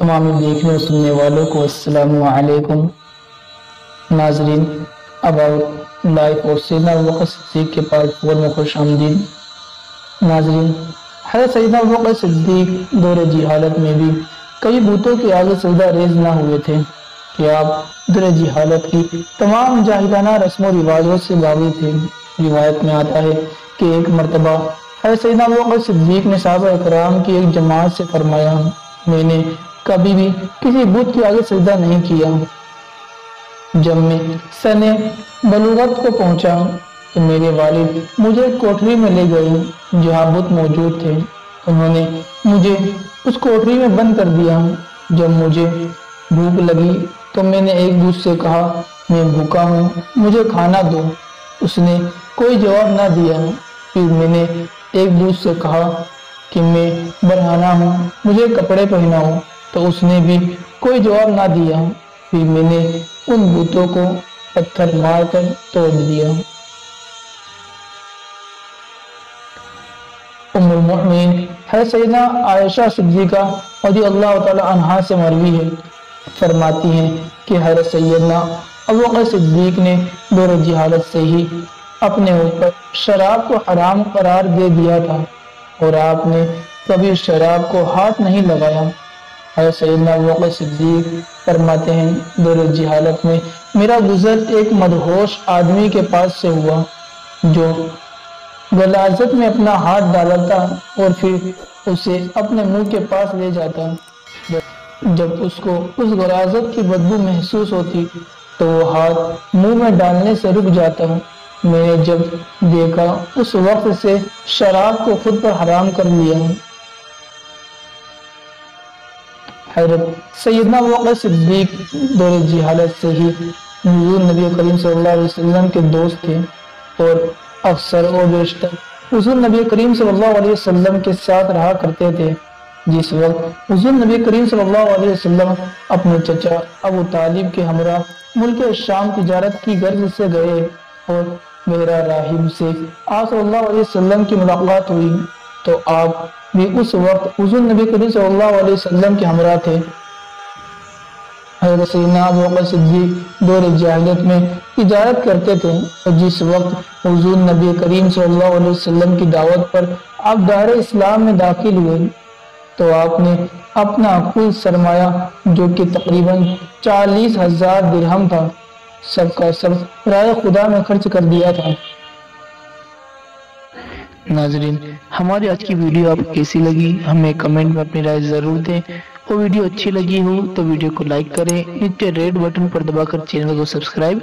تمام دیکھنے اور سننے والوں کو السلام علیکم۔ ناظرین، اباؤٹ لائف اور سیدنا ابوبکر صدیق کے پارٹ 4 میں خوش آمدید۔ ناظرین، حضرت سیدنا ابوبکر صدیق دور جہالت میں بھی کئی بتوں کے آگے سجدہ ریز نہ ہوئے تھے کہ آپ دور جہالت کی تمام جاہلانہ رسم و رواجوں سے باغی تھے۔ روایت میں آتا ہے کہ ایک مرتبہ حضرت سیدنا ابوبکر صدیق نے صحابہ اکرام کی ایک جماعت سے فرمایا، میں نے کبھی بھی کسی بت کے آگے سجدہ نہیں کیا۔ جب میں سن بلوغت کو پہنچا تو میرے والد مجھے کوٹری میں لے گئے جہاں بت موجود تھے۔ انہوں نے مجھے اس کوٹری میں بند کر دیا۔ جب مجھے بھوک لگی تو میں نے ایک بت سے کہا، میں بھوکا ہوں، مجھے کھانا دو۔ اس نے کوئی جواب نہ دیا۔ پھر میں نے ایک بت سے کہا کہ میں برہنہ ہوں، مجھے کپڑے پہناؤ، تو اس نے بھی کوئی جواب نہ دیا۔ پھر میں نے ان بتوں کو پتھر مار کر توڑ دیا۔ ام المؤمنین حضرت سیدنا عائشہ صدیقہ رضی اللہ تعالی عنہا سے مروی ہے، فرماتی ہیں کہ حضرت سیدنا ابوبکر صدیق نے دور جہالت سے ہی اپنے اوپر شراب کو حرام قرار دے دیا تھا اور آپ نے کبھی شراب کو ہاتھ نہیں لگایا۔ حضرت سیدنا ابوبکر صدیق فرماتے ہیں، دور جہالت میں میرا گزر ایک مدہوش آدمی کے پاس سے ہوا جو غلاظت میں اپنا ہاتھ ڈالتا اور پھر اسے اپنے منہ کے پاس لے جاتا۔ جب اس کو اس غلاظت کی بدبو محسوس ہوتی تو وہ ہاتھ منہ میں ڈالنے سے رک جاتا۔ میں نے جب دیکھا اس وقت سے شراب کو خود پر حرام کر لیا۔ حضرت سیدنا ابوبکر صدیق دور جہالت سے ہی حضور نبی کریم صلی اللہ علیہ وسلم کے دوست تھے اور اکثر و بیشتر حضور نبی کریم صلی اللہ علیہ وسلم کے ساتھ رہا کرتے تھے۔ جس وقت حضور نبی کریم صلی اللہ علیہ وسلم اپنے چچا ابو طالب کے ہمراہ ملک شام تجارت کی غرض سے گئے اور میرا راہب سے آپ صلی اللہ علیہ وسلم کی ملاقات ہوئی تو آپ بھی اس وقت حضور نبی کریم صلی اللہ علیہ وسلم کے ہمراہ تھے۔ حضرت سیدنا ابوبکر صدیق دور جاہلیت میں تجارت کرتے تھے اور جس وقت حضور نبی کریم صلی اللہ علیہ وسلم کی دعوت پر آپ دار اسلام میں داخل ہوئے تو آپ نے اپنا کل سرمایہ جو کہ تقریباً 40,000 درہم تھا سب کا سب رائے خدا میں خرچ کر دیا تھا۔ ناظرین، ہماری آج کی ویڈیو آپ کو کیسی لگی ہمیں کمنٹ میں اپنی رائے ضرور دیں، اور ویڈیو اچھی لگی ہو تو ویڈیو کو لائک کریں، نیچے ریڈ بٹن پر دبا کر چینل کو سبسکرائب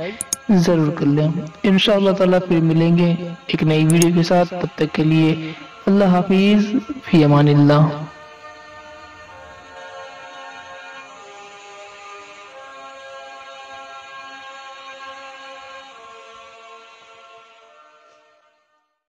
ضرور کر لیں۔ انشاءاللہ تعالیٰ پھر ملیں گے ایک نئی ویڈیو کے ساتھ، تب تک کے لیے اللہ حافظ، فی امان اللہ۔